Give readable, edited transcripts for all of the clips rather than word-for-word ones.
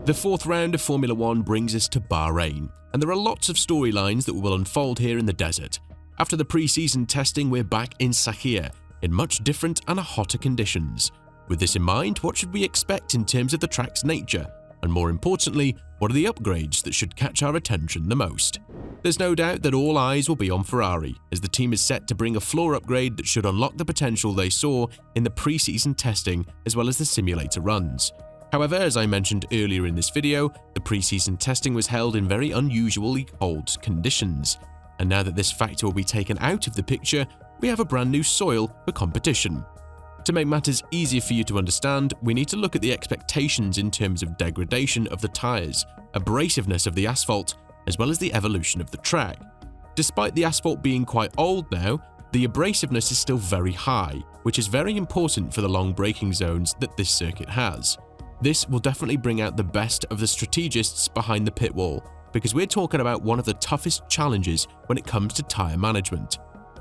The fourth round of Formula One brings us to Bahrain, and there are lots of storylines that will unfold here in the desert. After the pre-season testing, we're back in Sakhir, in much different and hotter conditions. With this in mind, what should we expect in terms of the track's nature? And more importantly, what are the upgrades that should catch our attention the most? There's no doubt that all eyes will be on Ferrari, as the team is set to bring a floor upgrade that should unlock the potential they saw in the pre-season testing as well as the simulator runs. However, as I mentioned earlier in this video, the pre-season testing was held in very unusually cold conditions, and now that this factor will be taken out of the picture, we have a brand new soil for competition. To make matters easier for you to understand, we need to look at the expectations in terms of degradation of the tyres, abrasiveness of the asphalt, as well as the evolution of the track. Despite the asphalt being quite old now, the abrasiveness is still very high, which is very important for the long braking zones that this circuit has. This will definitely bring out the best of the strategists behind the pit wall, because we're talking about one of the toughest challenges when it comes to tyre management.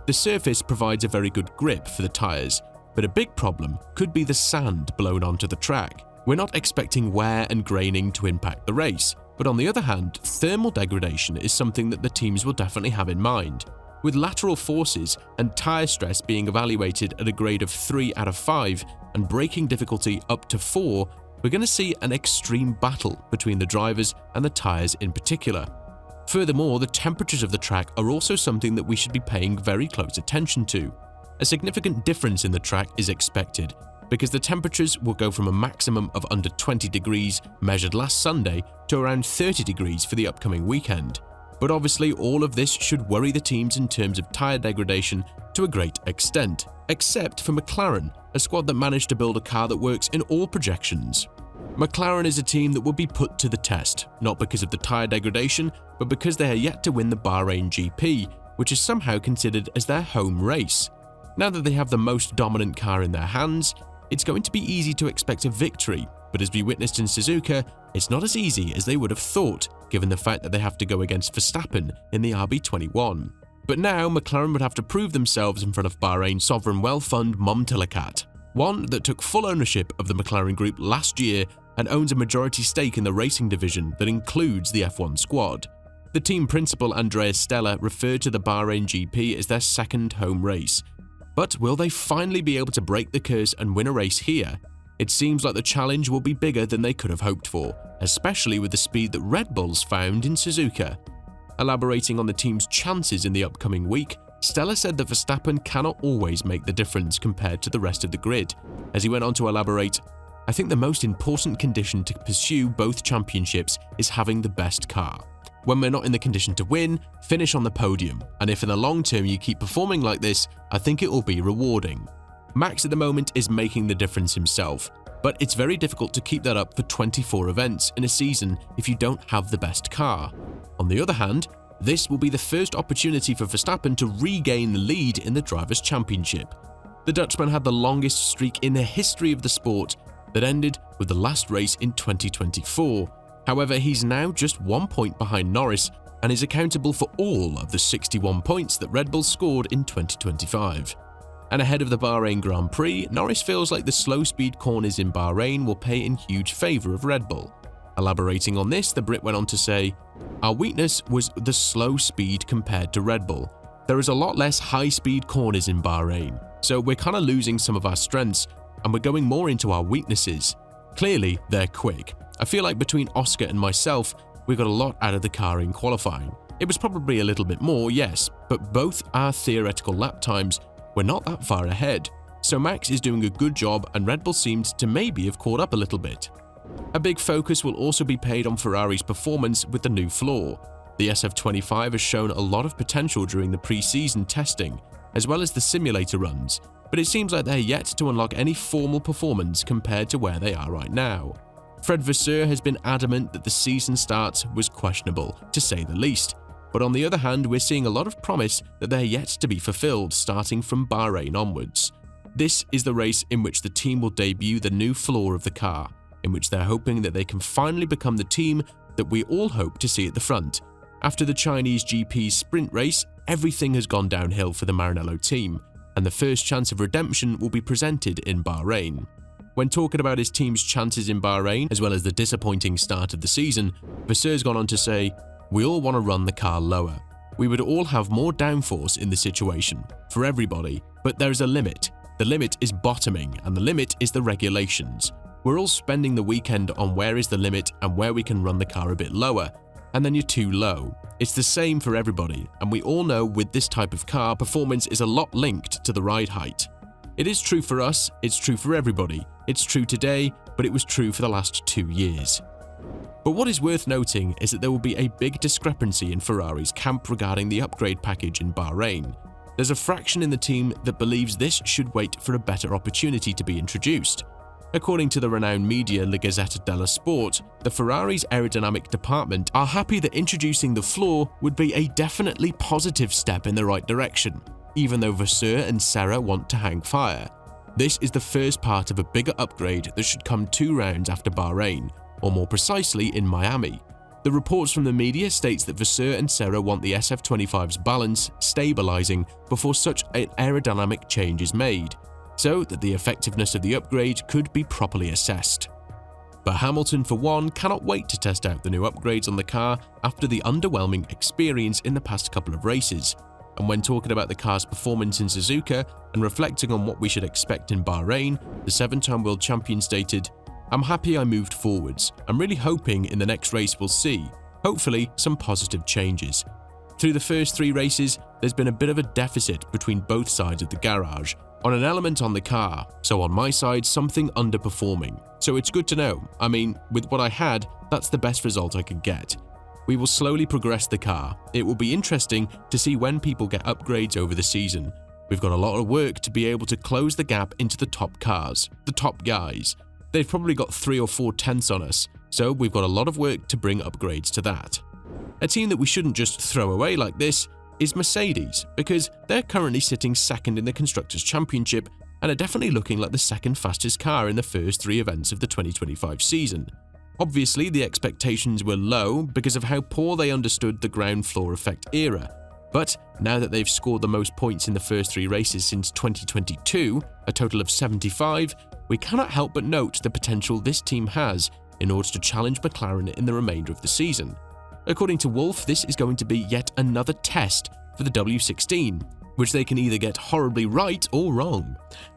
The surface provides a very good grip for the tyres, but a big problem could be the sand blown onto the track. We're not expecting wear and graining to impact the race, but on the other hand, thermal degradation is something that the teams will definitely have in mind. With lateral forces and tyre stress being evaluated at a grade of 3 out of 5 and braking difficulty up to 4, we're going to see an extreme battle between the drivers and the tyres in particular. Furthermore, the temperatures of the track are also something that we should be paying very close attention to. A significant difference in the track is expected, because the temperatures will go from a maximum of under 20 degrees measured last Sunday to around 30 degrees for the upcoming weekend. But obviously all of this should worry the teams in terms of tyre degradation to a great extent, except for McLaren, a squad that managed to build a car that works in all projections. McLaren is a team that will be put to the test, not because of the tyre degradation, but because they are yet to win the Bahrain GP, which is somehow considered as their home race. Now that they have the most dominant car in their hands, it's going to be easy to expect a victory, but as we witnessed in Suzuka, it's not as easy as they would have thought, given the fact that they have to go against Verstappen in the RB21. But now McLaren would have to prove themselves in front of Bahrain's sovereign wealth fund Mumtalakat, one that took full ownership of the McLaren group last year and owns a majority stake in the racing division that includes the F1 squad. The team principal Andrea Stella referred to the Bahrain GP as their second home race. But will they finally be able to break the curse and win a race here? It seems like the challenge will be bigger than they could have hoped for, especially with the speed that Red Bulls found in Suzuka. Elaborating on the team's chances in the upcoming week, Stella said that Verstappen cannot always make the difference compared to the rest of the grid. As he went on to elaborate, "I think the most important condition to pursue both championships is having the best car. When we're not in the condition to win, finish on the podium, and if in the long term you keep performing like this, I think it will be rewarding." Max at the moment is making the difference himself, but it's very difficult to keep that up for 24 events in a season if you don't have the best car. On the other hand, this will be the first opportunity for Verstappen to regain the lead in the Drivers' Championship. The Dutchman had the longest streak in the history of the sport that ended with the last race in 2024. However, he's now just 1 point behind Norris and is accountable for all of the 61 points that Red Bull scored in 2025. And ahead of the Bahrain Grand Prix, Norris feels like the slow speed corners in Bahrain will pay in huge favour of Red Bull. Elaborating on this, the Brit went on to say, "Our weakness was the slow speed compared to Red Bull. There is a lot less high-speed corners in Bahrain, so we're kind of losing some of our strengths and we're going more into our weaknesses. Clearly, they're quick. I feel like between Oscar and myself, we got a lot out of the car in qualifying. It was probably a little bit more, yes, but both our theoretical lap times were not that far ahead. So Max is doing a good job and Red Bull seemed to maybe have caught up a little bit." A big focus will also be paid on Ferrari's performance with the new floor. The SF25 has shown a lot of potential during the pre-season testing, as well as the simulator runs, but it seems like they're yet to unlock any formal performance compared to where they are right now. Fred Vasseur has been adamant that the season start was questionable, to say the least, but on the other hand, we're seeing a lot of promise that they're yet to be fulfilled starting from Bahrain onwards. This is the race in which the team will debut the new floor of the car, in which they're hoping that they can finally become the team that we all hope to see at the front. After the Chinese GP's sprint race, everything has gone downhill for the Maranello team, and the first chance of redemption will be presented in Bahrain. When talking about his team's chances in Bahrain, as well as the disappointing start of the season, Vasseurs gone on to say, "We all want to run the car lower. We would all have more downforce in the situation, for everybody, but there is a limit. The limit is bottoming, and the limit is the regulations. We're all spending the weekend on where is the limit and where we can run the car a bit lower, and then you're too low. It's the same for everybody, and we all know with this type of car, performance is a lot linked to the ride height. It is true for us, it's true for everybody, it's true today, but it was true for the last 2 years." But what is worth noting is that there will be a big discrepancy in Ferrari's camp regarding the upgrade package in Bahrain. There's a fraction in the team that believes this should wait for a better opportunity to be introduced. According to the renowned media La Gazzetta dello Sport, the Ferrari's aerodynamic department are happy that introducing the floor would be a definitely positive step in the right direction, even though Vasseur and Serra want to hang fire. This is the first part of a bigger upgrade that should come 2 rounds after Bahrain, or more precisely in Miami. The reports from the media states that Vasseur and Serra want the SF25's balance stabilizing before such an aerodynamic change is made, so that the effectiveness of the upgrade could be properly assessed. But Hamilton, for one, cannot wait to test out the new upgrades on the car after the underwhelming experience in the past couple of races. And when talking about the car's performance in Suzuka and reflecting on what we should expect in Bahrain, the 7-time world champion stated, "I'm happy I moved forwards. I'm really hoping in the next race we'll see, hopefully, some positive changes. Through the first 3 races, there's been a bit of a deficit between both sides of the garage, on an element on the car, so on my side something underperforming. So it's good to know. I mean, with what I had, that's the best result I could get. We will slowly progress the car. It will be interesting to see when people get upgrades over the season. We've got a lot of work to be able to close the gap into the top cars, the top guys. They've probably got 3 or 4 tenths on us, so we've got a lot of work to bring upgrades to that." A team that we shouldn't just throw away like this is Mercedes, because they're currently sitting second in the Constructors' Championship and are definitely looking like the second fastest car in the first 3 events of the 2025 season. Obviously, the expectations were low because of how poor they understood the ground floor effect era, but now that they've scored the most points in the first 3 races since 2022, a total of 75, we cannot help but note the potential this team has in order to challenge McLaren in the remainder of the season. According to Wolff, this is going to be yet another test for the W16, which they can either get horribly right or wrong.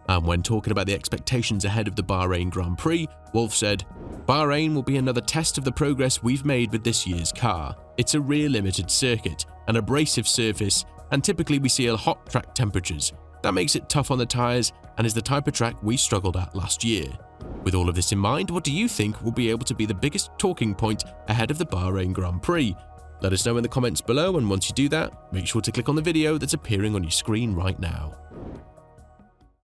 And when talking about the expectations ahead of the Bahrain Grand Prix, Wolff said, "Bahrain will be another test of the progress we've made with this year's car. It's a rear limited circuit, an abrasive surface, and typically we see hot track temperatures. That makes it tough on the tyres and is the type of track we struggled at last year." With all of this in mind, what do you think will be able to be the biggest talking point ahead of the Bahrain Grand Prix? Let us know in the comments below, and once you do that, make sure to click on the video that's appearing on your screen right now.